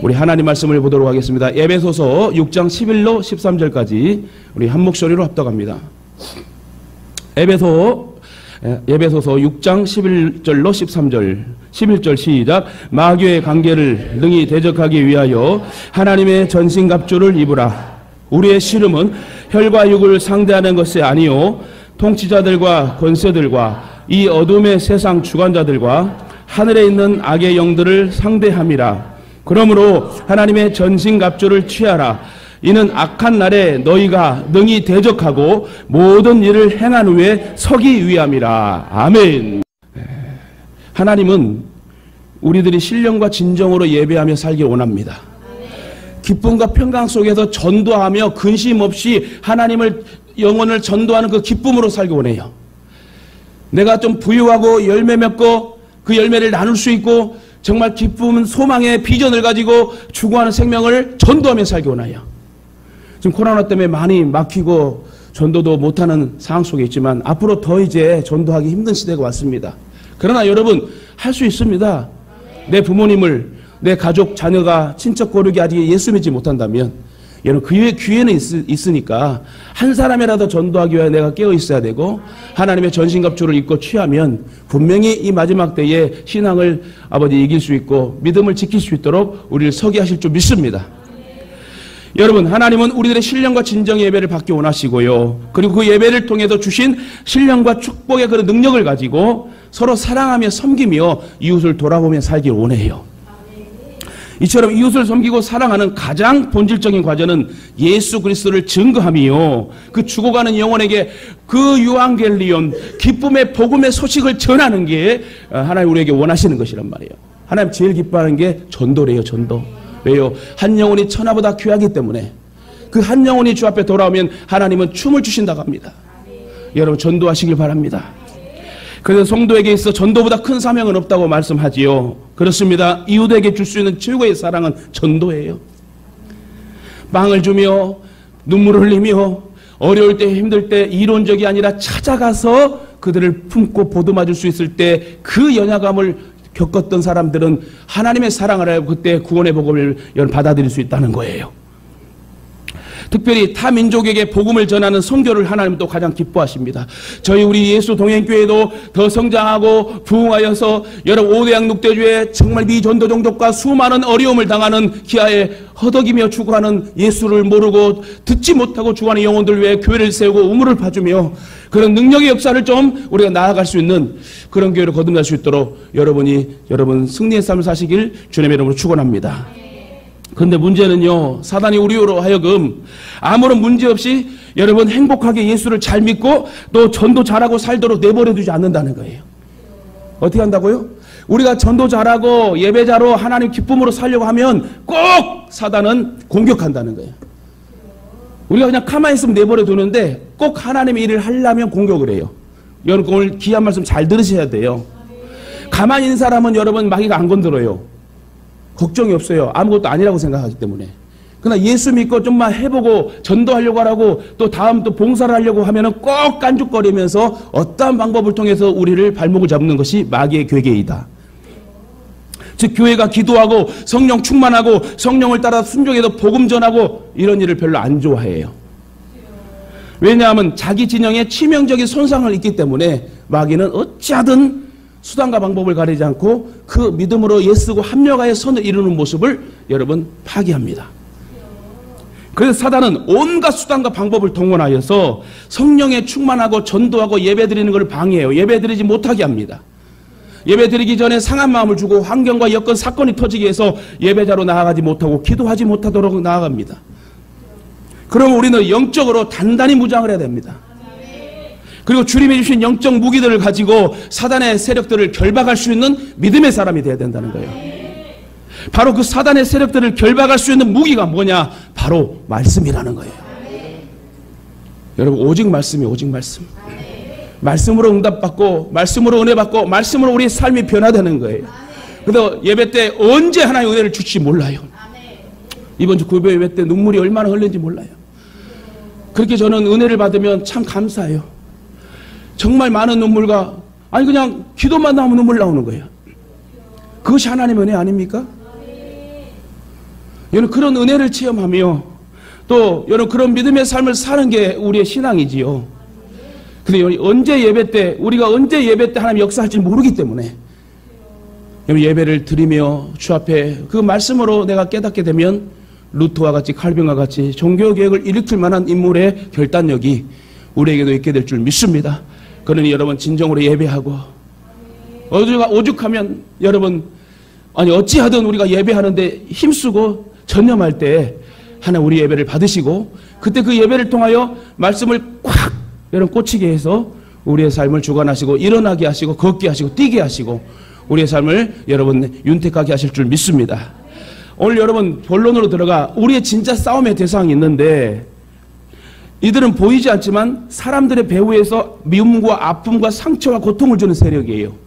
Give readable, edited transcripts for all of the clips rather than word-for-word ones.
우리 하나님 말씀을 보도록 하겠습니다. 에베소서 6장 11로 13절까지 우리 한 목소리로 합독합니다. 에베소서 6장 11절로 13절 11절 시작. 마귀의 관계를 능히 대적하기 위하여 하나님의 전신갑주를 입으라. 우리의 씨름은 혈과 육을 상대하는 것이 아니요 통치자들과 권세들과 이 어둠의 세상 주관자들과 하늘에 있는 악의 영들을 상대함이라. 그러므로 하나님의 전신갑주를 취하라. 이는 악한 날에 너희가 능히 대적하고 모든 일을 행한 후에 서기 위함이라. 아멘. 하나님은 우리들이 신령과 진정으로 예배하며 살기 원합니다. 기쁨과 평강 속에서 전도하며 근심 없이 하나님을 영혼을 전도하는 그 기쁨으로 살기 원해요. 내가 좀 부유하고 열매 맺고 그 열매를 나눌 수 있고 정말 기쁨은 소망의 비전을 가지고 추구하는 생명을 전도하며 살기 원해요. 지금 코로나 때문에 많이 막히고 전도도 못하는 상황 속에 있지만 앞으로 더 이제 전도하기 힘든 시대가 왔습니다. 그러나 여러분 할 수 있습니다. 내 부모님을 내 가족 자녀가 친척 고르게 아직 예수 믿지 못한다면 여러분 그 기회는 있으니까 한 사람이라도 전도하기 위해 내가 깨어 있어야 되고 하나님의 전신갑주를 입고 취하면 분명히 이 마지막 때에 신앙을 아버지 이길 수 있고 믿음을 지킬 수 있도록 우리를 서게 하실 줄 믿습니다. 여러분 하나님은 우리들의 신령과 진정의 예배를 받기 원하시고요. 그리고 그 예배를 통해서 주신 신령과 축복의 그런 능력을 가지고 서로 사랑하며 섬기며 이웃을 돌아보며 살기 원해요. 이처럼 이웃을 섬기고 사랑하는 가장 본질적인 과제는 예수 그리스도를 증거하며 그 죽어가는 영혼에게 그 유앙겔리온 기쁨의 복음의 소식을 전하는 게 하나님 우리에게 원하시는 것이란 말이에요. 하나님 제일 기뻐하는 게 전도래요. 전도. 왜요? 한 영혼이 천하보다 귀하기 때문에 그 한 영혼이 주 앞에 돌아오면 하나님은 춤을 주신다고 합니다. 여러분 전도하시길 바랍니다. 그래서 성도에게 있어 전도보다 큰 사명은 없다고 말씀하지요. 그렇습니다. 이웃에게 줄 수 있는 최고의 사랑은 전도예요. 빵을 주며 눈물을 흘리며 어려울 때 힘들 때 이론적이 아니라 찾아가서 그들을 품고 보듬어 줄 수 있을 때 그 연약함을 겪었던 사람들은 하나님의 사랑을 알고 그때 구원의 복음을 받아들일 수 있다는 거예요. 특별히 타 민족에게 복음을 전하는 선교를 하나님 또 가장 기뻐하십니다. 우리 예수 동행교회도 더 성장하고 부흥하여서 여러 5대양 6대주에 정말 미전도 종족과 수많은 어려움을 당하는 기아에 허덕이며 죽어가는 예수를 모르고 듣지 못하고 죽어가는 영혼들 위해 교회를 세우고 우물을 파주며 그런 능력의 역사를 좀 우리가 나아갈 수 있는 그런 교회로 거듭날 수 있도록 여러분 승리의 삶을 사시길 주님의 이름으로 축원합니다. 그런데 문제는요, 사단이 우리로 하여금 아무런 문제 없이 여러분 행복하게 예수를 잘 믿고 또 전도 잘하고 살도록 내버려두지 않는다는 거예요. 어떻게 한다고요? 우리가 전도 잘하고 예배자로 하나님 기쁨으로 살려고 하면 꼭 사단은 공격한다는 거예요. 우리가 그냥 가만히 있으면 내버려두는데 꼭 하나님의 일을 하려면 공격을 해요. 여러분 오늘 귀한 말씀 잘 들으셔야 돼요. 가만히 있는 사람은 여러분 마귀가 안 건드려요. 걱정이 없어요. 아무것도 아니라고 생각하기 때문에. 그러나 예수 믿고 좀만 해보고 전도하려고 하라고 또 다음 또 봉사를 하려고 하면은 꼭 깐죽거리면서 어떠한 방법을 통해서 우리를 발목을 잡는 것이 마귀의 괴계이다. 즉 교회가 기도하고 성령 충만하고 성령을 따라 순종해서 복음 전하고 이런 일을 별로 안 좋아해요. 왜냐하면 자기 진영에 치명적인 손상을 입기 때문에 마귀는 어찌하든 수단과 방법을 가리지 않고 그 믿음으로 예수고 합력하여 선을 이루는 모습을 여러분 파괴합니다. 그래서 사단은 온갖 수단과 방법을 동원하여서 성령에 충만하고 전도하고 예배드리는 것을 방해해요. 예배드리지 못하게 합니다. 예배드리기 전에 상한 마음을 주고 환경과 여건 사건이 터지게 해서 예배자로 나아가지 못하고 기도하지 못하도록 나아갑니다. 그럼 우리는 영적으로 단단히 무장을 해야 됩니다. 그리고 주님이 주신 영적 무기들을 가지고 사단의 세력들을 결박할 수 있는 믿음의 사람이 되어야 된다는 거예요. 바로 그 사단의 세력들을 결박할 수 있는 무기가 뭐냐? 바로 말씀이라는 거예요. 여러분 오직 말씀이 오직 말씀. 말씀으로 응답받고 말씀으로 은혜받고 말씀으로 우리의 삶이 변화되는 거예요. 그래서 예배 때 언제 하나님의 은혜를 줄지 몰라요. 이번 주 구배 예배 때 눈물이 얼마나 흘린지 몰라요. 그렇게 저는 은혜를 받으면 참 감사해요. 정말 많은 눈물과 아니 그냥 기도만 나오면 눈물 나오는 거예요. 그것이 하나님의 은혜 아닙니까? 여러분 그런 은혜를 체험하며 또 여러분 그런 믿음의 삶을 사는 게 우리의 신앙이지요. 근데 언제 예배 때 우리가 언제 예배 때 하나님 역사할지 모르기 때문에 여러분 예배를 드리며 주 앞에 그 말씀으로 내가 깨닫게 되면 루터와 같이 칼빈과 같이 종교개혁을 일으킬 만한 인물의 결단력이 우리에게도 있게 될 줄 믿습니다. 그러니 여러분 진정으로 예배하고 오죽하면 여러분 아니 어찌하든 우리가 예배하는데 힘쓰고 전념할 때 하나님 우리 예배를 받으시고 그때 그 예배를 통하여 말씀을 꽉 여러분 꽂히게 해서 우리의 삶을 주관하시고 일어나게 하시고 걷게 하시고 뛰게 하시고 우리의 삶을 여러분 윤택하게 하실 줄 믿습니다. 오늘 여러분 본론으로 들어가 우리의 진짜 싸움의 대상이 있는데 이들은 보이지 않지만 사람들의 배후에서 미움과 아픔과 상처와 고통을 주는 세력이에요.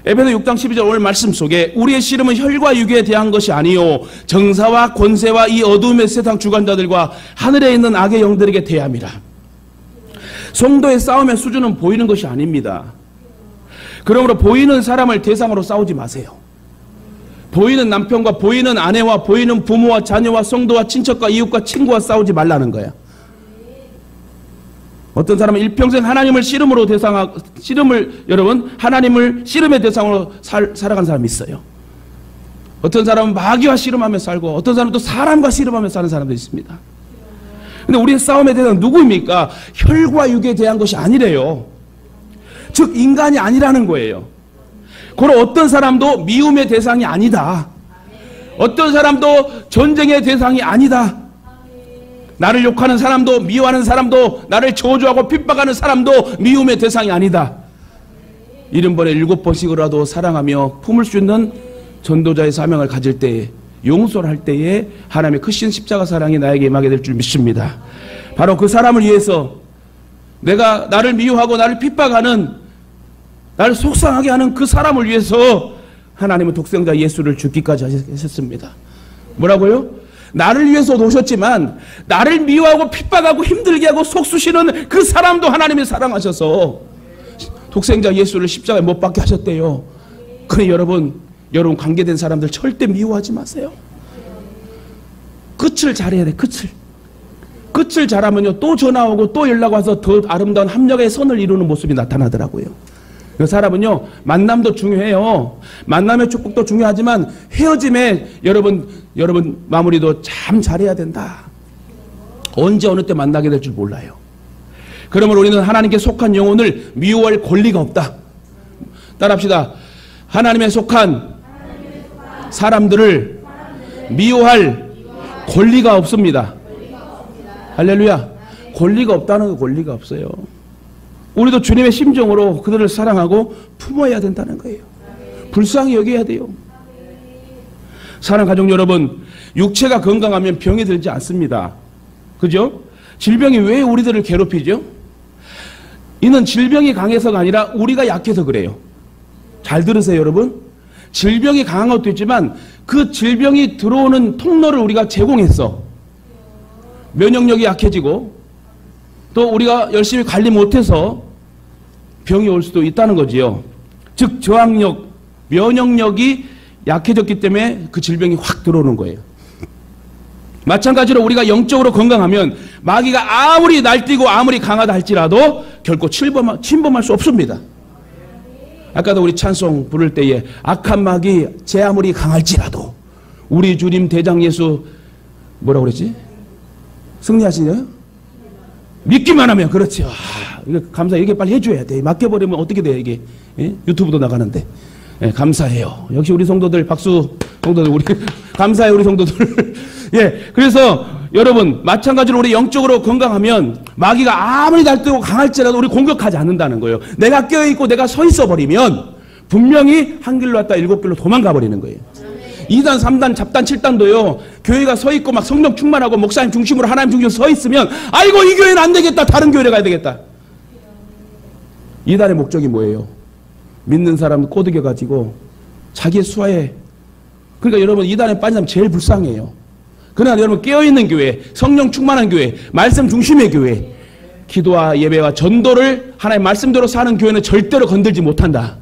에베소 6장 12절 오늘 말씀 속에 우리의 씨름은 혈과 육에 대한 것이 아니요 정사와 권세와 이 어두움의 세상 주관자들과 하늘에 있는 악의 영들에게 대함이라. 성도의 싸움의 수준은 보이는 것이 아닙니다. 그러므로 보이는 사람을 대상으로 싸우지 마세요. 보이는 남편과 보이는 아내와 보이는 부모와 자녀와 성도와 친척과 이웃과 친구와 싸우지 말라는 거야. 어떤 사람은 일평생 하나님을 씨름으로 여러분 하나님을 씨름의 대상으로 살아간 사람이 있어요. 어떤 사람은 마귀와 씨름하며 살고 어떤 사람은 또 사람과 씨름하며 사는 사람도 있습니다. 근데 우리의 싸움의 대상은 누구입니까? 혈과 육에 대한 것이 아니래요. 즉 인간이 아니라는 거예요. 그리고 어떤 사람도 미움의 대상이 아니다. 어떤 사람도 전쟁의 대상이 아니다. 나를 욕하는 사람도 미워하는 사람도 나를 저주하고 핍박하는 사람도 미움의 대상이 아니다. 70번에 7번씩이라도 사랑하며 품을 수 있는 전도자의 사명을 가질 때에 용서를 할 때에 하나님의 크신 십자가 사랑이 나에게 임하게 될 줄 믿습니다. 바로 그 사람을 위해서 내가 나를 미워하고 나를 핍박하는 나를 속상하게 하는 그 사람을 위해서 하나님은 독생자 예수를 죽기까지 하셨습니다. 뭐라고요? 나를 위해서 오셨지만 나를 미워하고 핍박하고 힘들게 하고 속수시는 그 사람도 하나님이 사랑하셔서 독생자 예수를 십자가에 못 박게 하셨대요. 그래 여러분 관계된 사람들 절대 미워하지 마세요. 끝을 잘해야 돼. 끝을 잘하면요 또 전화 오고 또 연락 와서 더 아름다운 합력의 선을 이루는 모습이 나타나더라고요. 그 사람은요 만남도 중요해요. 만남의 축복도 중요하지만 헤어짐에 여러분 마무리도 참 잘해야 된다. 언제 어느 때 만나게 될 줄 몰라요. 그러면 우리는 하나님께 속한 영혼을 미워할 권리가 없다. 따라합시다. 하나님에 속한 사람들을 미워할 권리가 없습니다. 할렐루야. 권리가 없다는 거 권리가 없어요. 우리도 주님의 심정으로 그들을 사랑하고 품어야 된다는 거예요. 불쌍히 여겨야 돼요. 사랑하는 가족 여러분, 육체가 건강하면 병이 들지 않습니다. 그죠? 질병이 왜 우리들을 괴롭히죠? 이는 질병이 강해서가 아니라 우리가 약해서 그래요. 잘 들으세요 여러분. 질병이 강한 것도 있지만 그 질병이 들어오는 통로를 우리가 제공했어. 면역력이 약해지고 또 우리가 열심히 관리 못해서 병이 올 수도 있다는 거지요. 즉 저항력, 면역력이 약해졌기 때문에 그 질병이 확 들어오는 거예요. 마찬가지로 우리가 영적으로 건강하면 마귀가 아무리 날뛰고 아무리 강하다 할지라도 결코 침범할 수 없습니다. 아까도 우리 찬송 부를 때에 악한 마귀 제 아무리 강할지라도 우리 주님 대장 예수 뭐라고 그랬지? 승리하시나요? 믿기만 하면 그렇죠. 이거 감사 이렇게 빨리 해줘야 돼. 맡겨버리면 어떻게 돼 이게? 예? 유튜브도 나가는데. 예, 감사해요. 역시 우리 성도들 박수 성도들 우리 감사해요 우리 성도들. 예, 그래서 여러분 마찬가지로 우리 영적으로 건강하면 마귀가 아무리 날뛰고 강할지라도 우리 공격하지 않는다는 거예요. 내가 깨어있고 내가 서 있어 버리면 분명히 한 길로 왔다 7길로 도망가 버리는 거예요. 2단, 3단, 잡단, 7단도요. 교회가 서 있고 막 성령 충만하고 목사님 중심으로 하나님 중심으로 서 있으면 아이고 이 교회는 안 되겠다. 다른 교회로 가야 되겠다. 2단의 목적이 뭐예요? 믿는 사람 꼬드겨가지고 자기의 수하에 그러니까 여러분 2단에 빠진 사람 제일 불쌍해요. 그러나 여러분 깨어있는 교회, 성령 충만한 교회, 말씀 중심의 교회, 기도와 예배와 전도를 하나의 말씀대로 사는 교회는 절대로 건들지 못한다.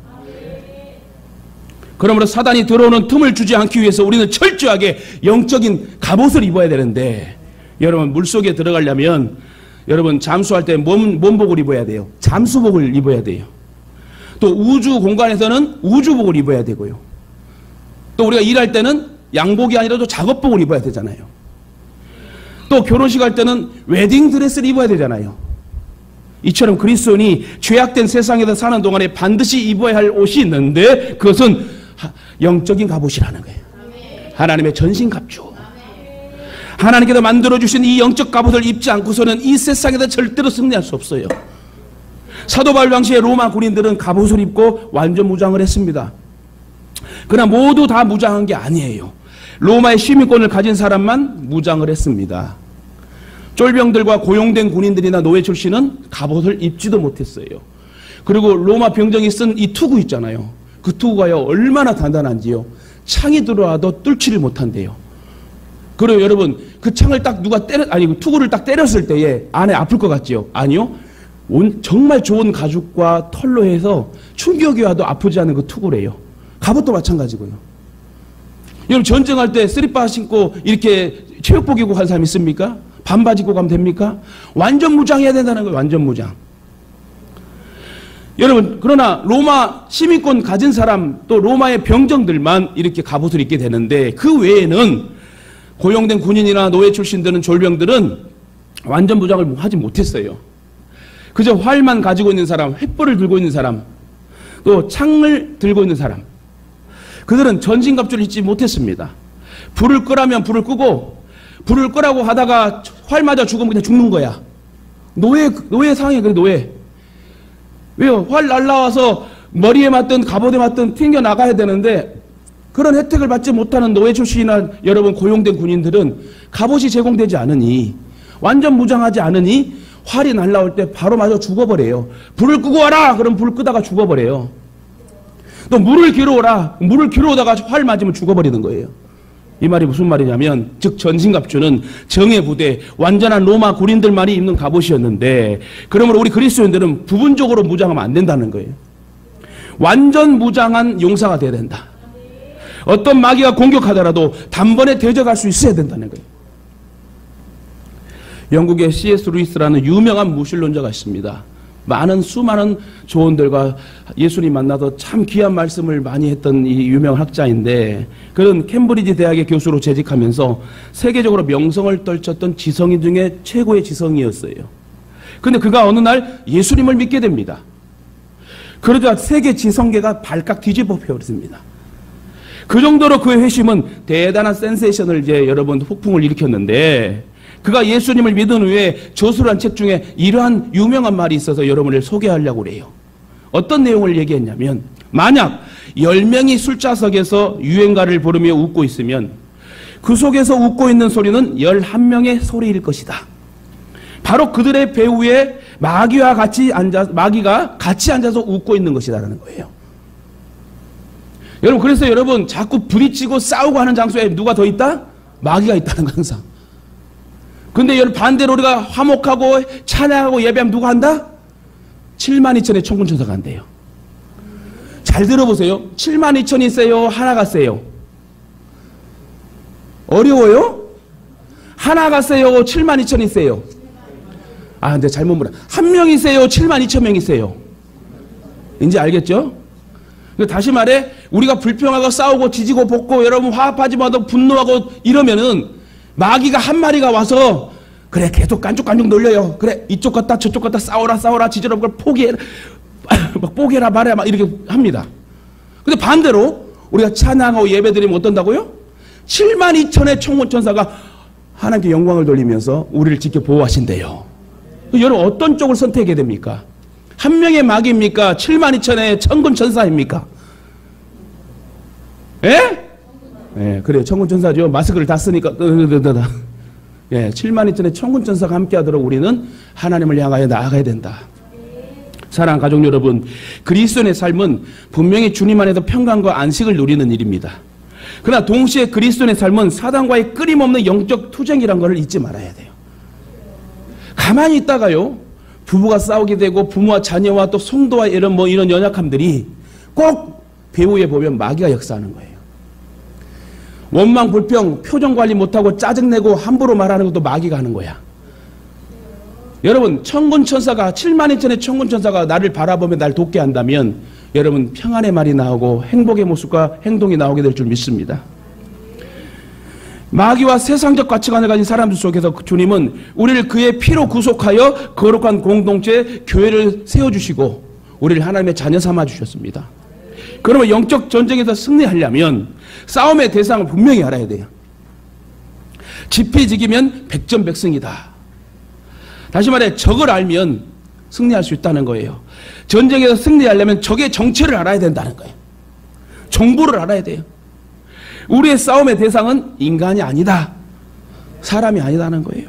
그러므로 사단이 들어오는 틈을 주지 않기 위해서 우리는 철저하게 영적인 갑옷을 입어야 되는데, 여러분 물속에 들어가려면 여러분 잠수할 때 뭔 복을 입어야 돼요? 잠수복을 입어야 돼요. 또 우주 공간에서는 우주복을 입어야 되고요. 또 우리가 일할 때는 양복이 아니라도 작업복을 입어야 되잖아요. 또 결혼식 할 때는 웨딩드레스를 입어야 되잖아요. 이처럼 그리스도인이 죄악된 세상에서 사는 동안에 반드시 입어야 할 옷이 있는데, 그것은 영적인 갑옷이라는 거예요. 하나님의 전신갑주. 하나님께서 만들어주신 이 영적 갑옷을 입지 않고서는 이 세상에서 절대로 승리할 수 없어요. 사도 바울 당시에 로마 군인들은 갑옷을 입고 완전 무장을 했습니다. 그러나 모두 다 무장한 게 아니에요. 로마의 시민권을 가진 사람만 무장을 했습니다. 쫄병들과 고용된 군인들이나 노예 출신은 갑옷을 입지도 못했어요. 그리고 로마 병정이 쓴 이 투구 있잖아요. 그 투구가요 얼마나 단단한지요. 창이 들어와도 뚫지를 못한대요. 그리고 여러분 그 창을 딱 누가 투구를 딱 때렸을 때에 안에 아플 것 같지요? 아니요. 정말 좋은 가죽과 털로 해서 충격이 와도 아프지 않은 그 투구래요. 갑옷도 마찬가지고요. 여러분 전쟁할 때 쓰리빠 신고 이렇게 체육복 입고 간 사람 있습니까? 반바지 입고 가면 됩니까? 완전 무장해야 된다는 거예요. 완전 무장. 여러분 그러나 로마 시민권 가진 사람 또 로마의 병정들만 이렇게 갑옷을 입게 되는데, 그 외에는 고용된 군인이나 노예 출신들은 졸병들은 완전 무장을 하지 못했어요. 그저 활만 가지고 있는 사람, 횃불을 들고 있는 사람, 또 창을 들고 있는 사람, 그들은 전신갑주를 입지 못했습니다. 불을 끄라면 불을 끄고, 불을 끄라고 하다가 활 맞아 죽으면 그냥 죽는 거야. 노예 상황이에요. 그래 노예. 왜요? 활 날라와서 머리에 맞든 갑옷에 맞든 튕겨 나가야 되는데, 그런 혜택을 받지 못하는 노예 출신이나 여러분 고용된 군인들은 갑옷이 제공되지 않으니, 완전 무장하지 않으니 활이 날라올 때 바로 맞아 죽어버려요. 불을 끄고 와라! 그럼 불 끄다가 죽어버려요. 또 물을 길어오라! 물을 길어오다가 활 맞으면 죽어버리는 거예요. 이 말이 무슨 말이냐면, 즉 전신갑주는 정예 부대, 완전한 로마 군인들만이 입는 갑옷이었는데, 그러므로 우리 그리스도인들은 부분적으로 무장하면 안 된다는 거예요. 완전 무장한 용사가 돼야 된다. 어떤 마귀가 공격하더라도 단번에 대적할 수 있어야 된다는 거예요. 영국의 C.S. 루이스라는 유명한 무신론자가 있습니다. 수많은 조언들과 예수님 만나서 참 귀한 말씀을 많이 했던 이 유명한 학자인데, 그는 캠브리지 대학의 교수로 재직하면서 세계적으로 명성을 떨쳤던 지성인 중에 최고의 지성이었어요. 그런데 그가 어느 날 예수님을 믿게 됩니다. 그러자 세계 지성계가 발칵 뒤집어 버렸습니다. 그 정도로 그의 회심은 대단한 센세이션을 여러분 폭풍을 일으켰는데, 그가 예수님을 믿은 후에 저술한 책 중에 이러한 유명한 말이 있어서 여러분을 소개하려고 그래요. 어떤 내용을 얘기했냐면, 만약 10명이 술자석에서 유행가를 부르며 웃고 있으면 그 속에서 웃고 있는 소리는 11명의 소리일 것이다. 바로 그들의 배후에 마귀가 같이 앉아서 웃고 있는 것이다라는 거예요. 여러분 그래서 여러분 자꾸 부딪히고 싸우고 하는 장소에 누가 더 있다? 마귀가 있다는 거 항상. 근데 여러분 반대로 우리가 화목하고 찬양하고 예배하면 누가 한다? 72,000의 천군천사가 한대요. 잘 들어보세요. 72,000이 세요? 하나가 세요? 어려워요? 하나가 세요? 72,000이 세요? 근데 잘못 물어. 한 명이 세요? 72,000명이 세요? 이제 알겠죠? 다시 말해, 우리가 불평하고 싸우고 지지고 볶고 여러분 화합하지 마도 분노하고 이러면은 마귀가 한 마리가 와서 그래 계속 깐족깐족 놀려요. 그래 이쪽 갔다 저쪽 갔다 싸워라 지저러 걸 포기해라 막 포기해라 말해라 막 이렇게 합니다. 근데 반대로 우리가 찬양하고 예배드리면 어떤다고요? 72,000의 천군천사가 하나님께 영광을 돌리면서 우리를 지켜 보호하신대요. 여러분 어떤 쪽을 선택해야 됩니까? 한 명의 마귀입니까? 72,000의 천군천사입니까? 예? 예, 그래요. 천군천사죠. 마스크를 다 쓰니까. 예, 72,000의 천군천사가 함께하도록 우리는 하나님을 향하여 나아가야 된다. 사랑하는 가족 여러분, 그리스도인의 삶은 분명히 주님 안에서 평강과 안식을 누리는 일입니다. 그러나 동시에 그리스도인의 삶은 사단과의 끊임없는 영적 투쟁이라는 것을 잊지 말아야 돼요. 가만히 있다가요, 부부가 싸우게 되고 부모와 자녀와 또 성도와 이런 연약함들이 꼭 배후에 보면 마귀가 역사하는 거예요. 원망, 불평, 표정 관리 못하고 짜증내고 함부로 말하는 것도 마귀가 하는 거야. 여러분, 천군천사가 7만 2천의 천군천사가 나를 바라보며 날 돕게 한다면 여러분 평안의 말이 나오고 행복의 모습과 행동이 나오게 될 줄 믿습니다. 마귀와 세상적 가치관을 가진 사람들 속에서 주님은 우리를 그의 피로 구속하여 거룩한 공동체 교회를 세워주시고 우리를 하나님의 자녀 삼아 주셨습니다. 그러면 영적 전쟁에서 승리하려면 싸움의 대상을 분명히 알아야 돼요. 지피지기면 백전백승이다. 다시 말해 적을 알면 승리할 수 있다는 거예요. 전쟁에서 승리하려면 적의 정체를 알아야 된다는 거예요. 정보를 알아야 돼요. 우리의 싸움의 대상은 인간이 아니다. 사람이 아니다는 거예요.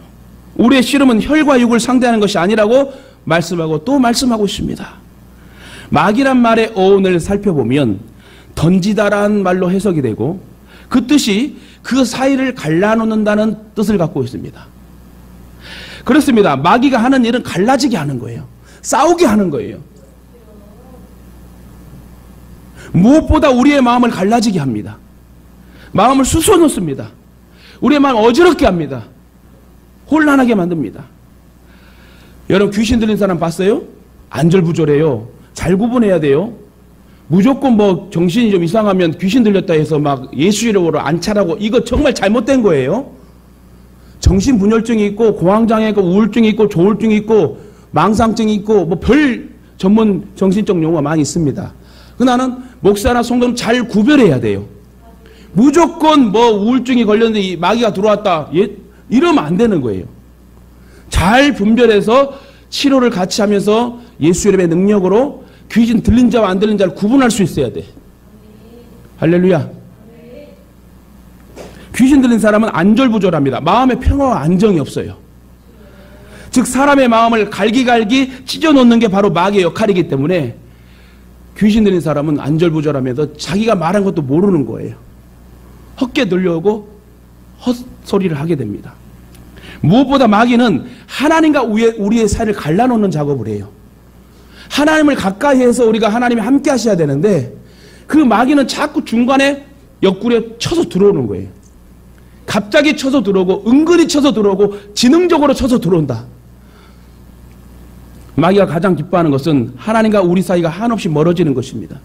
우리의 씨름은 혈과 육을 상대하는 것이 아니라고 말씀하고 또 말씀하고 있습니다. 마귀란 말의 어원을 살펴보면 던지다라는 말로 해석이 되고 그 뜻이 그 사이를 갈라놓는다는 뜻을 갖고 있습니다. 그렇습니다. 마귀가 하는 일은 갈라지게 하는 거예요. 싸우게 하는 거예요. 무엇보다 우리의 마음을 갈라지게 합니다. 마음을 쑤셔놓습니다. 우리의 마음을 어지럽게 합니다. 혼란하게 만듭니다. 여러분 귀신 들린 사람 봤어요? 안절부절해요. 잘 구분해야 돼요. 무조건 뭐 정신이 좀 이상하면 귀신 들렸다 해서 막 예수 이름으로 안차라고, 이거 정말 잘못된 거예요. 정신분열증이 있고 공황장애 있고 우울증이 있고 조울증이 있고 망상증이 있고 뭐 별 전문 정신적 용어가 많이 있습니다. 나는 목사나 성도는 잘 구별해야 돼요. 무조건 뭐 우울증이 걸렸는데 이 마귀가 들어왔다 이러면 안 되는 거예요. 잘 분별해서 치료를 같이 하면서 예수 이름의 능력으로 귀신 들린 자와 안 들린 자를 구분할 수 있어야 돼. 할렐루야. 귀신 들린 사람은 안절부절합니다. 마음의 평화와 안정이 없어요. 즉 사람의 마음을 갈기갈기 찢어놓는 게 바로 마귀의 역할이기 때문에 귀신 들린 사람은 안절부절하면서 자기가 말한 것도 모르는 거예요. 헛게 들려오고 헛소리를 하게 됩니다. 무엇보다 마귀는 하나님과 우리의 사이를 갈라놓는 작업을 해요. 하나님을 가까이 해서 우리가 하나님이 함께 하셔야 되는데 그 마귀는 자꾸 중간에 옆구리에 쳐서 들어오는 거예요. 갑자기 쳐서 들어오고 은근히 쳐서 들어오고 지능적으로 쳐서 들어온다. 마귀가 가장 기뻐하는 것은 하나님과 우리 사이가 한없이 멀어지는 것입니다.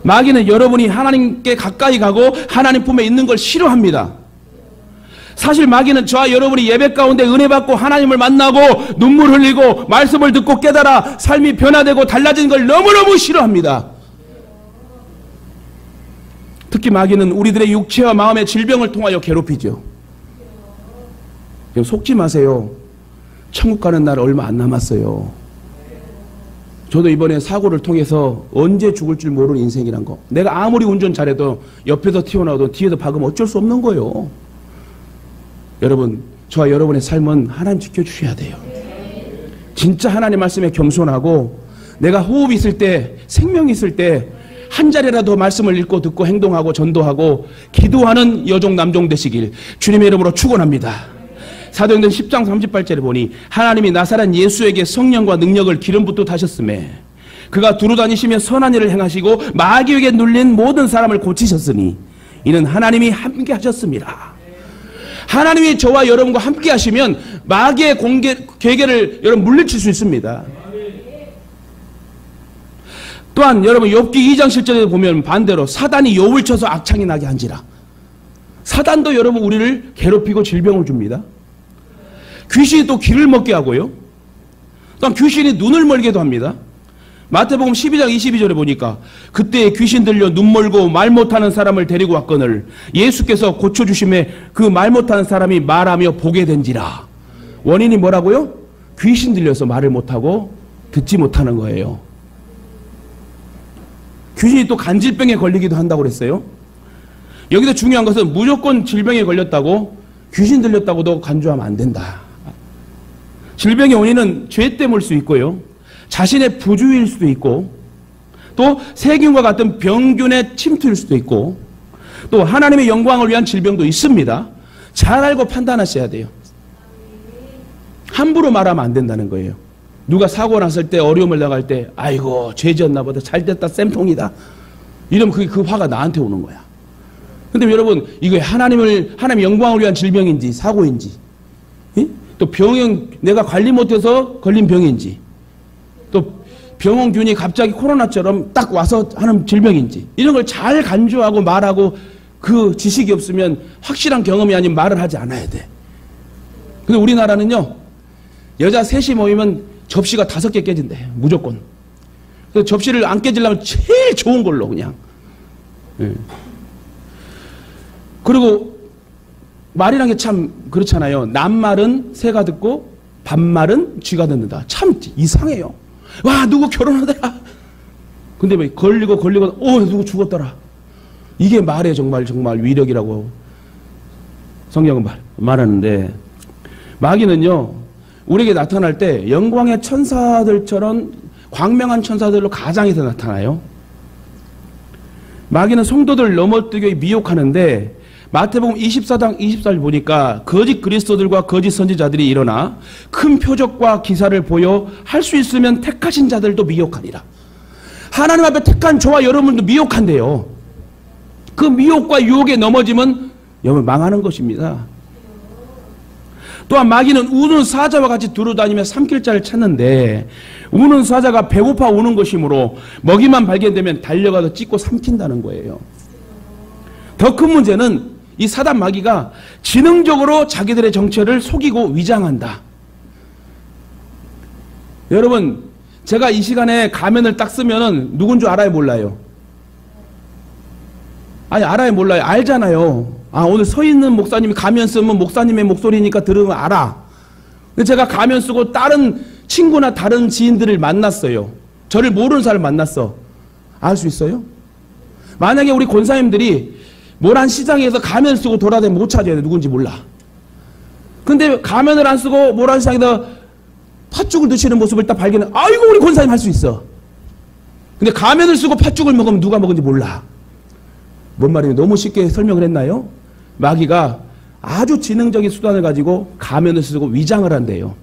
마귀는 여러분이 하나님께 가까이 가고 하나님 품에 있는 걸 싫어합니다. 사실 마귀는 저와 여러분이 예배 가운데 은혜 받고 하나님을 만나고 눈물 흘리고 말씀을 듣고 깨달아 삶이 변화되고 달라진 걸 너무너무 싫어합니다. 특히 마귀는 우리들의 육체와 마음의 질병을 통하여 괴롭히죠. 속지 마세요. 천국 가는 날 얼마 안 남았어요. 저도 이번에 사고를 통해서 언제 죽을 줄 모르는 인생이란 거. 내가 아무리 운전 잘해도 옆에서 튀어나오든 뒤에서 박으면 어쩔 수 없는 거예요. 여러분, 저와 여러분의 삶은 하나님 지켜주셔야 돼요. 진짜 하나님 말씀에 겸손하고 내가 호흡이 있을 때, 생명이 있을 때 한 자리라도 말씀을 읽고 듣고 행동하고 전도하고 기도하는 여종 남종 되시길 주님의 이름으로 축원합니다. 사도행전 10장 38절에 보니 하나님이 나사렛 예수에게 성령과 능력을 기름 붓듯 하셨음에 그가 두루다니시며 선한 일을 행하시고 마귀에게 눌린 모든 사람을 고치셨으니 이는 하나님이 함께 하셨습니다. 하나님이 저와 여러분과 함께 하시면 마귀의 괴계를 여러분 물리칠 수 있습니다. 또한 여러분 욥기 2장 7절에 보면 반대로 사단이 욥을 쳐서 악창이 나게 한지라. 사단도 여러분 우리를 괴롭히고 질병을 줍니다. 귀신이 또 귀를 먹게 하고요. 또한 귀신이 눈을 멀게도 합니다. 마태복음 12장 22절에 보니까 그때 귀신 들려 눈 멀고 말 못하는 사람을 데리고 왔거늘 예수께서 고쳐주심에 그 말 못하는 사람이 말하며 보게 된지라. 원인이 뭐라고요? 귀신 들려서 말을 못하고 듣지 못하는 거예요. 귀신이 또 간질병에 걸리기도 한다고 그랬어요. 여기서 중요한 것은 무조건 질병에 걸렸다고 귀신 들렸다고도 간주하면 안 된다. 질병의 원인은 죄 때문일 수 있고요. 자신의 부주의일 수도 있고 또 세균과 같은 병균의 침투일 수도 있고 또 하나님의 영광을 위한 질병도 있습니다. 잘 알고 판단하셔야 돼요. 함부로 말하면 안 된다는 거예요. 누가 사고 났을 때 어려움을 당할 때 아이고 죄 지었나 보다 잘됐다 쌤통이다 이러면 그 화가 나한테 오는 거야. 근데 여러분, 이거 하나님 영광을 위한 질병인지 사고인지, 또 병형 내가 관리 못해서 걸린 병인지, 또 병원균이 갑자기 코로나처럼 딱 와서 하는 질병인지, 이런 걸 잘 간주하고 말하고 그 지식이 없으면 확실한 경험이 아니면 말을 하지 않아야 돼. 근데 우리나라는요, 여자 셋이 모이면 접시가 5개 깨진대, 무조건. 그래서 접시를 안 깨지려면 제일 좋은 걸로 그냥. 그리고 말이란 게 참 그렇잖아요. 남말은 새가 듣고 반말은 쥐가 듣는다. 참 이상해요. 와, 누구 결혼하더라. 근데 왜 걸리고 누구 죽었더라. 이게 말의 정말 위력이라고 성경은 말하는데, 마귀는요, 우리에게 나타날 때 영광의 천사들처럼 광명한 천사들로 가장해서 나타나요. 마귀는 성도들을 넘어뜨려 미혹하는데, 마태복음 24장 24절 보니까 거짓 그리스도들과 거짓 선지자들이 일어나 큰 표적과 기사를 보여 할 수 있으면 택하신 자들도 미혹하니라. 하나님 앞에 택한 저와 여러분도 미혹한대요. 그 미혹과 유혹에 넘어지면 여러분 망하는 것입니다. 또한 마귀는 우는 사자와 같이 두루다니며 삼킬 자를 찾는데, 우는 사자가 배고파 우는 것이므로 먹이만 발견되면 달려가서 찢고 삼킨다는 거예요. 더 큰 문제는 이 사단 마귀가 지능적으로 자기들의 정체를 속이고 위장한다. 여러분, 제가 이 시간에 가면을 딱 쓰면은 누군 줄 알아요, 몰라요? 아니, 알아요, 몰라요? 알잖아요. 아, 오늘 서 있는 목사님이 가면 쓰면 목사님의 목소리니까 들으면 알아. 근데 제가 가면 쓰고 다른 친구나 다른 지인들을 만났어요. 저를 모르는 사람을 만났어. 알 수 있어요? 만약에 우리 권사님들이 모란 시장에서 가면 쓰고 돌아다니면 못 찾아야 돼. 누군지 몰라. 근데 가면을 안 쓰고 모란 시장에서 팥죽을 드시는 모습을 딱 발견해. 아이고, 우리 권사님 할 수 있어. 근데 가면을 쓰고 팥죽을 먹으면 누가 먹은지 몰라. 뭔 말이에요? 너무 쉽게 설명을 했나요? 마귀가 아주 지능적인 수단을 가지고 가면을 쓰고 위장을 한대요.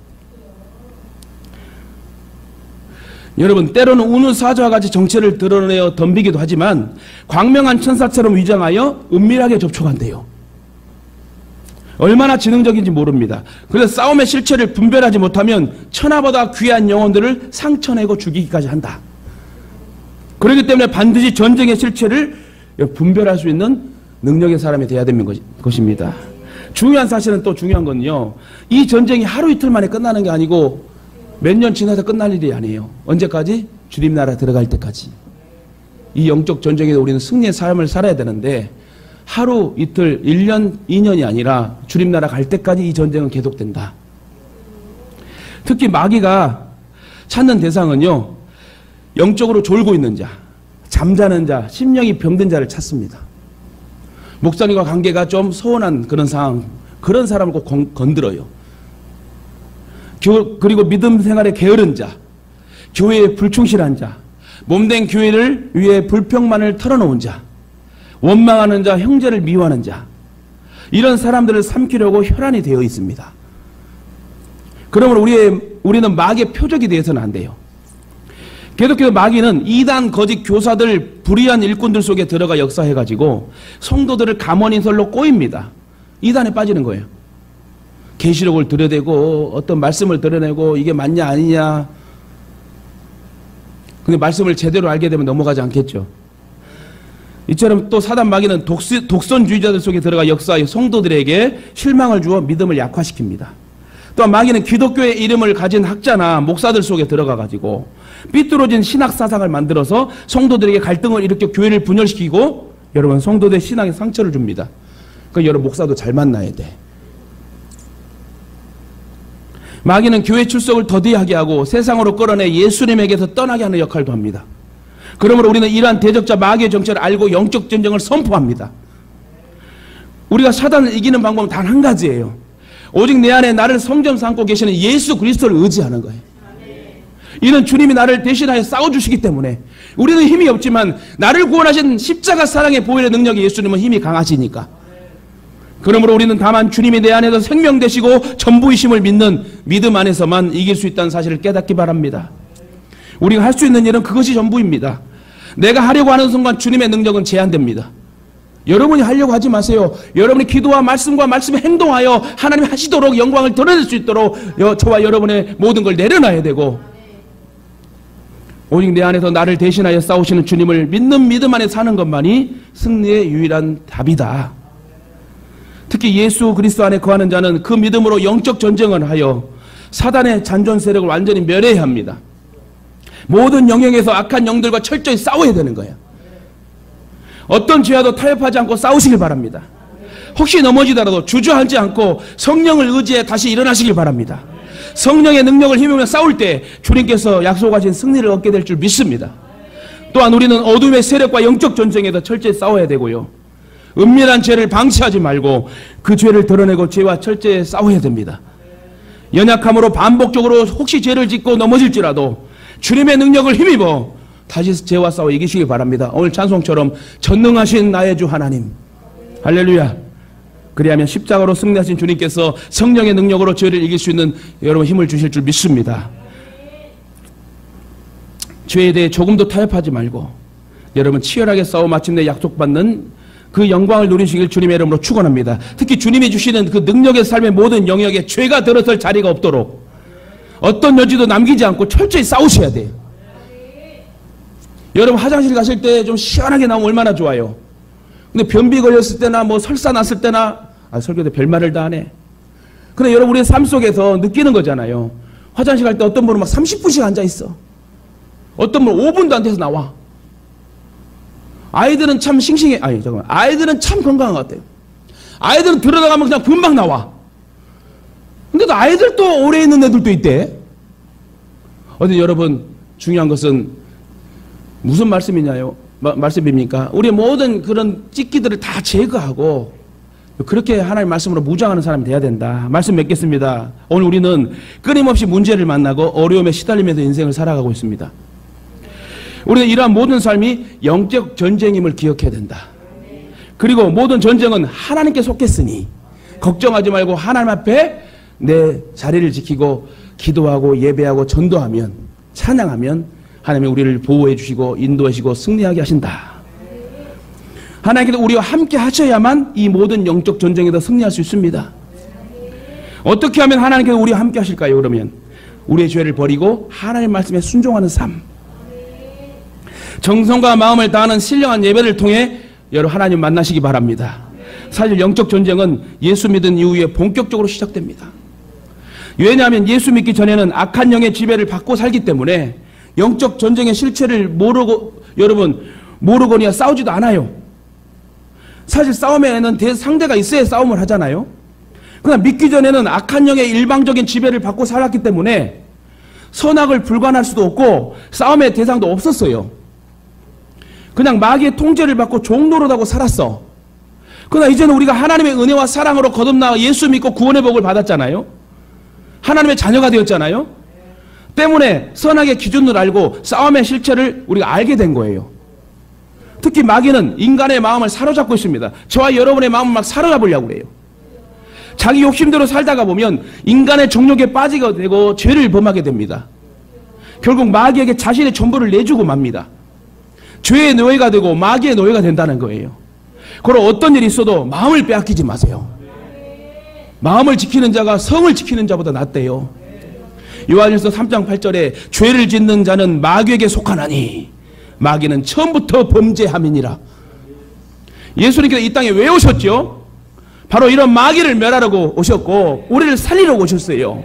여러분, 때로는 우는 사자와 같이 정체를 드러내어 덤비기도 하지만 광명한 천사처럼 위장하여 은밀하게 접촉한대요. 얼마나 지능적인지 모릅니다. 그래서 싸움의 실체를 분별하지 못하면 천하보다 귀한 영혼들을 상처내고 죽이기까지 한다. 그렇기 때문에 반드시 전쟁의 실체를 분별할 수 있는 능력의 사람이 되어야 되는 것입니다. 중요한 사실은 또 중요한 건요, 이 전쟁이 하루 이틀 만에 끝나는 게 아니고 몇 년 지나서 끝날 일이 아니에요. 언제까지? 주님 나라 들어갈 때까지. 이 영적 전쟁에서 우리는 승리의 삶을 살아야 되는데, 하루 이틀 1년 2년이 아니라 주님 나라 갈 때까지 이 전쟁은 계속된다. 특히 마귀가 찾는 대상은요, 영적으로 졸고 있는 자, 잠자는 자, 심령이 병든 자를 찾습니다. 목사님과 관계가 좀 소원한 그런 상황, 그런 사람을 꼭 건드려요. 그리고 믿음 생활에 게으른 자, 교회에 불충실한 자, 몸된 교회를 위해 불평만을 털어놓은 자, 원망하는 자, 형제를 미워하는 자, 이런 사람들을 삼키려고 혈안이 되어 있습니다. 그러므로 우리는 마귀의 표적이 되어서는 안 돼요. 계속해서 마귀는 이단 거짓 교사들, 불의한 일꾼들 속에 들어가 역사해가지고 성도들을 가문인설로 꼬입니다. 이단에 빠지는 거예요. 계시록을 들여대고 어떤 말씀을 드러내고 이게 맞냐 아니냐. 근데 말씀을 제대로 알게 되면 넘어가지 않겠죠. 이처럼 또 사단 마귀는 독선주의자들 속에 들어가 역사하여 성도들에게 실망을 주어 믿음을 약화시킵니다. 또한 마귀는 기독교의 이름을 가진 학자나 목사들 속에 들어가가지고 삐뚤어진 신학 사상을 만들어서 성도들에게 갈등을 일으켜 교회를 분열시키고, 여러분, 성도들의 신앙에 상처를 줍니다. 그러니까 여러분, 목사도 잘 만나야 돼. 마귀는 교회 출석을 더디하게 하고 세상으로 끌어내 예수님에게서 떠나게 하는 역할도 합니다. 그러므로 우리는 이러한 대적자 마귀의 정체를 알고 영적 전쟁을 선포합니다. 우리가 사단을 이기는 방법은 단 한 가지예요. 오직 내 안에 나를 성전 삼고 계시는 예수 그리스도를 의지하는 거예요. 이는 주님이 나를 대신하여 싸워주시기 때문에. 우리는 힘이 없지만 나를 구원하신 십자가 사랑의 보혈의 능력이 예수님은 힘이 강하시니까. 그러므로 우리는 다만 주님이 내 안에서 생명 되시고 전부이심을 믿는 믿음 안에서만 이길 수 있다는 사실을 깨닫기 바랍니다. 우리가 할 수 있는 일은 그것이 전부입니다. 내가 하려고 하는 순간 주님의 능력은 제한됩니다. 여러분이 하려고 하지 마세요. 여러분이 기도와 말씀과 말씀에 행동하여 하나님이 하시도록 영광을 드러낼 수 있도록 저와 여러분의 모든 걸 내려놔야 되고, 오직 내 안에서 나를 대신하여 싸우시는 주님을 믿는 믿음 안에 사는 것만이 승리의 유일한 답이다. 특히 예수 그리스도 안에 거하는 자는 그 믿음으로 영적 전쟁을 하여 사단의 잔존 세력을 완전히 멸해야 합니다. 모든 영역에서 악한 영들과 철저히 싸워야 되는 거예요. 어떤 죄와도 타협하지 않고 싸우시길 바랍니다. 혹시 넘어지더라도 주저하지 않고 성령을 의지해 다시 일어나시길 바랍니다. 성령의 능력을 힘입으며 싸울 때 주님께서 약속하신 승리를 얻게 될 줄 믿습니다. 또한 우리는 어둠의 세력과 영적 전쟁에서 철저히 싸워야 되고요. 은밀한 죄를 방치하지 말고 그 죄를 드러내고 죄와 철저히 싸워야 됩니다. 연약함으로 반복적으로 혹시 죄를 짓고 넘어질지라도 주님의 능력을 힘입어 다시 죄와 싸워 이기시기 바랍니다. 오늘 찬송처럼 전능하신 나의 주 하나님, 할렐루야. 그리하면 십자가로 승리하신 주님께서 성령의 능력으로 죄를 이길 수 있는 여러분 힘을 주실 줄 믿습니다. 죄에 대해 조금도 타협하지 말고 여러분 치열하게 싸워 마침내 약속받는 그 영광을 누리시길 주님의 이름으로 축원합니다. 특히 주님이 주시는 그 능력의 삶의 모든 영역에 죄가 들어설 자리가 없도록 어떤 여지도 남기지 않고 철저히 싸우셔야 돼요. 여러분 화장실 가실 때 좀 시원하게 나오면 얼마나 좋아요. 근데 변비 걸렸을 때나 뭐 설사 났을 때나 설교도 별말을 다 하네. 근데 여러분 우리의 삶 속에서 느끼는 거잖아요. 화장실 갈 때 어떤 분은 막 30분씩 앉아있어. 어떤 분은 5분도 안 돼서 나와. 아이들은 참 싱싱해. 아이들은 참 건강한 것 같아요. 아이들은 들어가면 그냥 금방 나와. 근데 또 아이들도 오래 있는 애들도 있대. 어제 여러분 중요한 것은 무슨 말씀입니까? 우리의 모든 그런 찢기들을 다 제거하고 그렇게 하나님의 말씀으로 무장하는 사람이 돼야 된다. 말씀 맺겠습니다. 오늘 우리는 끊임없이 문제를 만나고 어려움에 시달리면서 인생을 살아가고 있습니다. 우리는 이러한 모든 삶이 영적 전쟁임을 기억해야 된다. 그리고 모든 전쟁은 하나님께 속했으니 걱정하지 말고 하나님 앞에 내 자리를 지키고 기도하고 예배하고 전도하면 찬양하면 하나님이 우리를 보호해 주시고 인도해 주시고 승리하게 하신다. 하나님께서 우리와 함께 하셔야만 이 모든 영적 전쟁에서 승리할 수 있습니다. 어떻게 하면 하나님께서 우리와 함께 하실까요? 그러면 우리의 죄를 버리고 하나님 말씀에 순종하는 삶, 정성과 마음을 다하는 신령한 예배를 통해 여러분 하나님 만나시기 바랍니다. 사실 영적 전쟁은 예수 믿은 이후에 본격적으로 시작됩니다. 왜냐하면 예수 믿기 전에는 악한 영의 지배를 받고 살기 때문에 영적 전쟁의 실체를 모르거니와 싸우지도 않아요. 사실 싸움에는 상대가 있어야 싸움을 하잖아요. 그러나 믿기 전에는 악한 영의 일방적인 지배를 받고 살았기 때문에 선악을 불관할 수도 없고 싸움의 대상도 없었어요. 그냥 마귀의 통제를 받고 종노릇하고 살았어. 그러나 이제는 우리가 하나님의 은혜와 사랑으로 거듭나 예수 믿고 구원의 복을 받았잖아요. 하나님의 자녀가 되었잖아요. 때문에 선악의 기준을 알고 싸움의 실체를 우리가 알게 된 거예요. 특히 마귀는 인간의 마음을 사로잡고 있습니다. 저와 여러분의 마음을 막 사로잡으려고 그래요. 자기 욕심대로 살다가 보면 인간의 정욕에 빠지게 되고 죄를 범하게 됩니다. 결국 마귀에게 자신의 전부를 내주고 맙니다. 죄의 노예가 되고 마귀의 노예가 된다는 거예요. 그럼 어떤 일이 있어도 마음을 빼앗기지 마세요. 마음을 지키는 자가 성을 지키는 자보다 낫대요. 요한일서 3장 8절에 죄를 짓는 자는 마귀에게 속하나니 마귀는 처음부터 범죄함이니라. 예수님께서 이 땅에 왜 오셨죠? 바로 이런 마귀를 멸하려고 오셨고 우리를 살리러 오셨어요.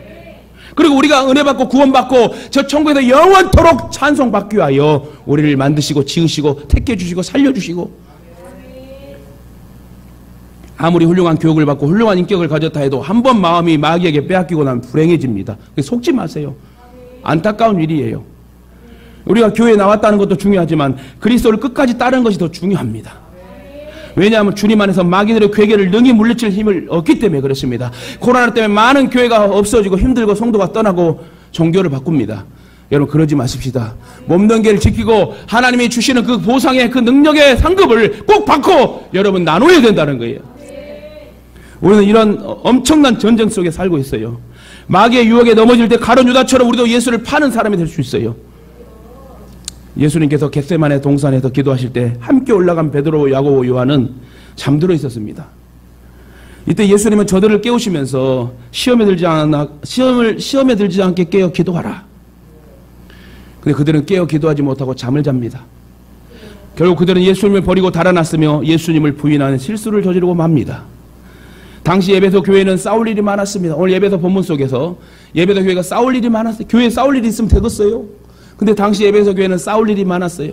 그리고 우리가 은혜 받고 구원 받고 저 천국에서 영원토록 찬송받기 위하여 우리를 만드시고 지으시고 택해 주시고 살려 주시고, 아무리 훌륭한 교육을 받고 훌륭한 인격을 가졌다 해도 한 번 마음이 마귀에게 빼앗기고 나면 불행해집니다. 속지 마세요. 안타까운 일이에요. 우리가 교회에 나왔다는 것도 중요하지만 그리스도를 끝까지 따르는 것이 더 중요합니다. 왜냐하면 주님 안에서 마귀들의 괴계를 능히 물리칠 힘을 얻기 때문에 그렇습니다. 코로나 때문에 많은 교회가 없어지고 힘들고 성도가 떠나고 종교를 바꿉니다. 여러분 그러지 마십시다. 몸뚱이를 지키고 하나님이 주시는 그 보상의 그 능력의 상급을 꼭 받고 여러분 나눠야 된다는 거예요. 우리는 이런 엄청난 전쟁 속에 살고 있어요. 마귀의 유혹에 넘어질 때 가룟 유다처럼 우리도 예수를 파는 사람이 될 수 있어요. 예수님께서 겟세마네 동산에서 기도하실 때 함께 올라간 베드로, 야고보, 요한은 잠들어 있었습니다. 이때 예수님은 저들을 깨우시면서 시험에 들지 않게 깨어 기도하라. 근데 그들은 깨어 기도하지 못하고 잠을 잡니다. 결국 그들은 예수님을 버리고 달아났으며 예수님을 부인하는 실수를 저지르고 맙니다. 당시 에베소 교회는 싸울 일이 많았습니다. 오늘 에베소 본문 속에서 에베소 교회가 싸울 일이 많았어요. 교회에 싸울 일이 있으면 되겠어요? 근데 당시 에베소 교회는 싸울 일이 많았어요.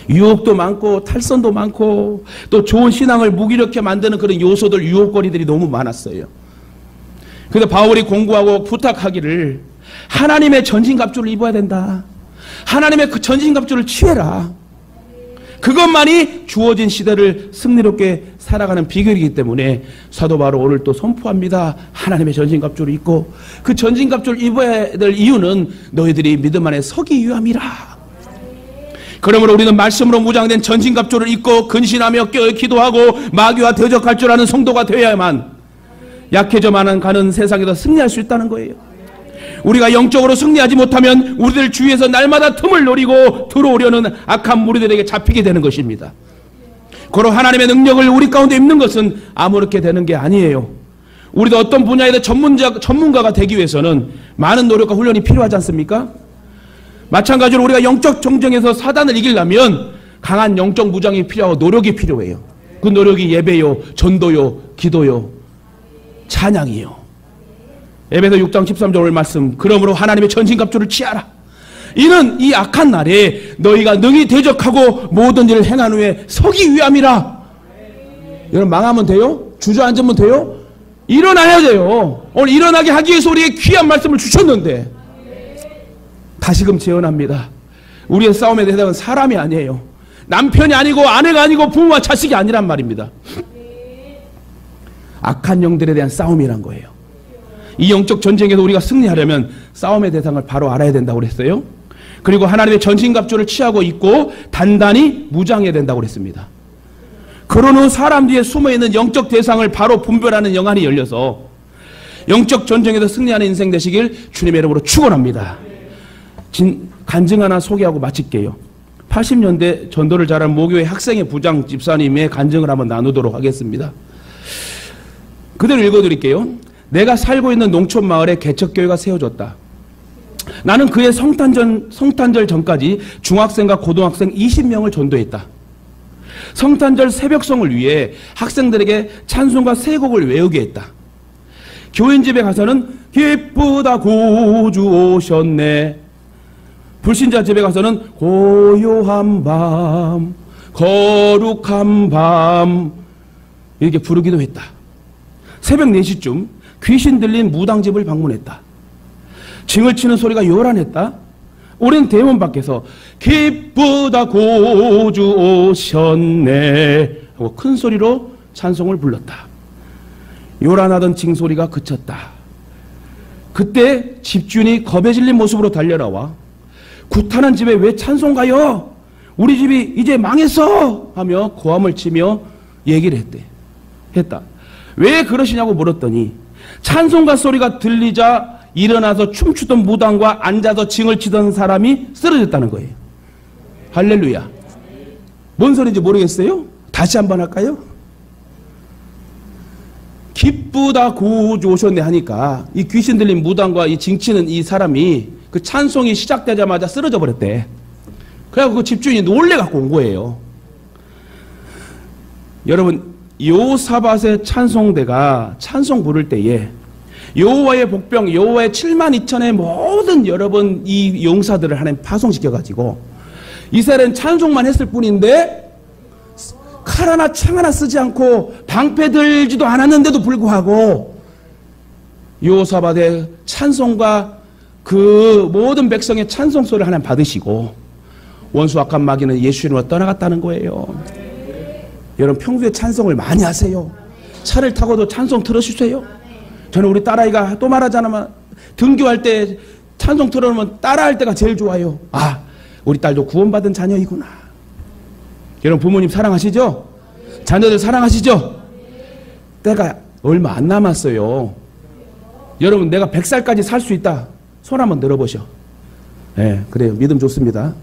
유혹도 많고 탈선도 많고 또 좋은 신앙을 무기력하게 만드는 그런 요소들, 유혹거리들이 너무 많았어요. 그래서 바울이 공부하고 부탁하기를 하나님의 전신갑주를 입어야 된다. 하나님의 그 전신갑주를 취해라. 그것만이 주어진 시대를 승리롭게 살아가는 비결이기 때문에 사도 바로 오늘 또 선포합니다. 하나님의 전신갑주를 입고 그 전신갑주를 입어야 될 이유는 너희들이 믿음 안에 서기 위함이라. 그러므로 우리는 말씀으로 무장된 전신갑주를 입고 근신하며 기도하고 마귀와 대적할 줄 아는 성도가 되어야만 약해져만 가는 세상에서 승리할 수 있다는 거예요. 우리가 영적으로 승리하지 못하면 우리들 주위에서 날마다 틈을 노리고 들어오려는 악한 무리들에게 잡히게 되는 것입니다. 그로 하나님의 능력을 우리 가운데 입는 것은 아무렇게 되는 게 아니에요. 우리도 어떤 분야에서 전문가가 되기 위해서는 많은 노력과 훈련이 필요하지 않습니까? 마찬가지로 우리가 영적 정쟁에서 사단을 이기려면 강한 영적 무장이 필요하고 노력이 필요해요. 그 노력이 예배요, 전도요, 기도요, 찬양이요. 에베소 6장 13절 말씀, 그러므로 하나님의 전신갑주를 취하라. 이는 이 악한 날에 너희가 능히 대적하고 모든 일을 행한 후에 서기 위함이라. 여러분 망하면 돼요? 주저앉으면 돼요? 일어나야 돼요. 오늘 일어나게 하기 위해서 우리에게 귀한 말씀을 주셨는데 다시금 재언합니다. 우리의 싸움의 대상은 사람이 아니에요. 남편이 아니고 아내가 아니고 부모와 자식이 아니란 말입니다. 악한 영들에 대한 싸움이란 거예요. 이 영적 전쟁에서 우리가 승리하려면 싸움의 대상을 바로 알아야 된다고 그랬어요. 그리고 하나님의 전신갑주를 취하고 있고 단단히 무장해야 된다고 그랬습니다. 그런 후 사람 뒤에 숨어있는 영적 대상을 바로 분별하는 영안이 열려서 영적 전쟁에서 승리하는 인생 되시길 주님의 이름으로 축원합니다. 간증 하나 소개하고 마칠게요. 80년대 전도를 잘한 모교회 학생의 부장 집사님의 간증을 한번 나누도록 하겠습니다. 그대로 읽어드릴게요. 내가 살고 있는 농촌 마을에 개척교회가 세워졌다. 나는 그의 성탄절 전까지 중학생과 고등학생 20명을 전도했다. 성탄절 새벽성을 위해 학생들에게 찬송과 세 곡을 외우게 했다. 교인집에 가서는 기쁘다 구주 오셨네. 불신자 집에 가서는 고요한 밤, 거룩한 밤 이렇게 부르기도 했다. 새벽 4시쯤 귀신 들린 무당집을 방문했다. 징을 치는 소리가 요란했다. 우린 대문 밖에서 기쁘다 구주 오셨네 하고 큰 소리로 찬송을 불렀다. 요란하던 징소리가 그쳤다. 그때 집주인이 겁에 질린 모습으로 달려나와 구타난 집에 왜 찬송 가요? 우리 집이 이제 망했어! 하며 고함을 치며 얘기를 했다. 왜 그러시냐고 물었더니 찬송가 소리가 들리자 일어나서 춤추던 무당과 앉아서 징을 치던 사람이 쓰러졌다는 거예요. 할렐루야. 뭔 소리인지 모르겠어요? 다시 한번 할까요? 기쁘다 구주 오셨네 하니까 이 귀신 들린 무당과 이 징치는 이 사람이 그 찬송이 시작되자마자 쓰러져 버렸대. 그래서 그 집주인이 놀래갖고 온 거예요. 여러분, 여호사밧의 찬송대가 찬송 부를 때에 여호와의 복병, 여호와의 72,000의 모든 여러분 이 용사들을 하나님 파송시켜가지고 이스라엘은 찬송만 했을 뿐인데 칼 하나 창 하나 쓰지 않고 방패 들지도 않았는데도 불구하고 여호사밧의 찬송과 그 모든 백성의 찬송 소리를 하나님 받으시고 원수 악한 마귀는 예수 이름으로 떠나갔다는 거예요. 여러분 평소에 찬송을 많이 하세요. 차를 타고도 찬송 틀어주세요. 저는 우리 딸아이가 또 말하자면 등교할 때 찬송 틀어놓으면 따라할 때가 제일 좋아요. 아, 우리 딸도 구원받은 자녀이구나. 여러분 부모님 사랑하시죠? 자녀들 사랑하시죠? 때가 얼마 안 남았어요. 여러분 내가 100살까지 살 수 있다. 손 한번 들어보셔. 네, 그래요. 믿음 좋습니다.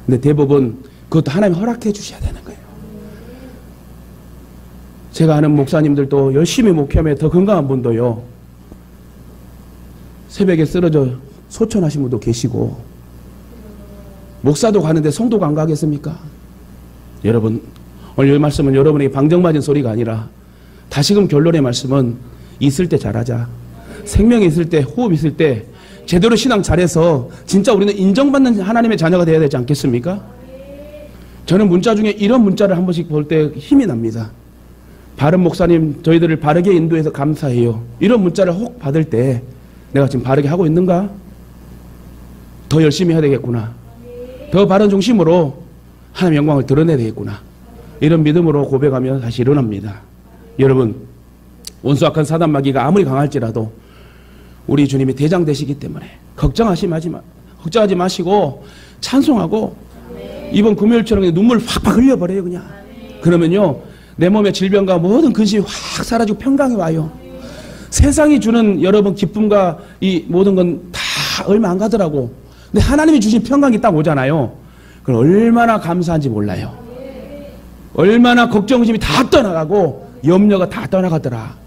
근데 대부분 그것도 하나님 허락해 주셔야 되는 거예요. 제가 아는 목사님들도 열심히 목회하며 더 건강한 분도요, 새벽에 쓰러져 소천하신 분도 계시고, 목사도 가는데 성도가 안 가겠습니까? 여러분, 오늘 이 말씀은 여러분에게 방정맞은 소리가 아니라 다시금 결론의 말씀은 있을 때 잘하자. 생명이 있을 때, 호흡 있을 때 제대로 신앙 잘해서 진짜 우리는 인정받는 하나님의 자녀가 되어야 되지 않겠습니까? 저는 문자 중에 이런 문자를 한 번씩 볼 때 힘이 납니다. 바른 목사님, 저희들을 바르게 인도해서 감사해요. 이런 문자를 혹 받을 때 내가 지금 바르게 하고 있는가? 더 열심히 해야 되겠구나. 더 바른 중심으로 하나님의 영광을 드러내야 되겠구나. 이런 믿음으로 고백하면 다시 일어납니다. 여러분, 원수악한 사단 마귀가 아무리 강할지라도 우리 주님이 대장 되시기 때문에 걱정하지 마시고 찬송하고, 이번 금요일처럼 눈물 확 흘려버려요. 그냥 그러면요, 내 몸의 질병과 모든 근심이 확 사라지고 평강이 와요. 세상이 주는 여러분 기쁨과 이 모든 건 다 얼마 안 가더라고. 근데 하나님이 주신 평강이 딱 오잖아요. 그럼 얼마나 감사한지 몰라요. 얼마나 걱정심이 다 떠나가고 염려가 다 떠나가더라.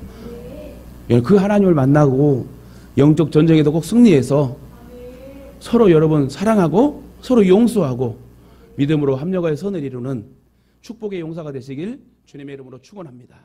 그 하나님을 만나고 영적 전쟁에도 꼭 승리해서 서로 여러분 사랑하고 서로 용서하고 믿음으로 합력하여 선을 이루는 축복의 용사가 되시길 주님의 이름으로 축원합니다.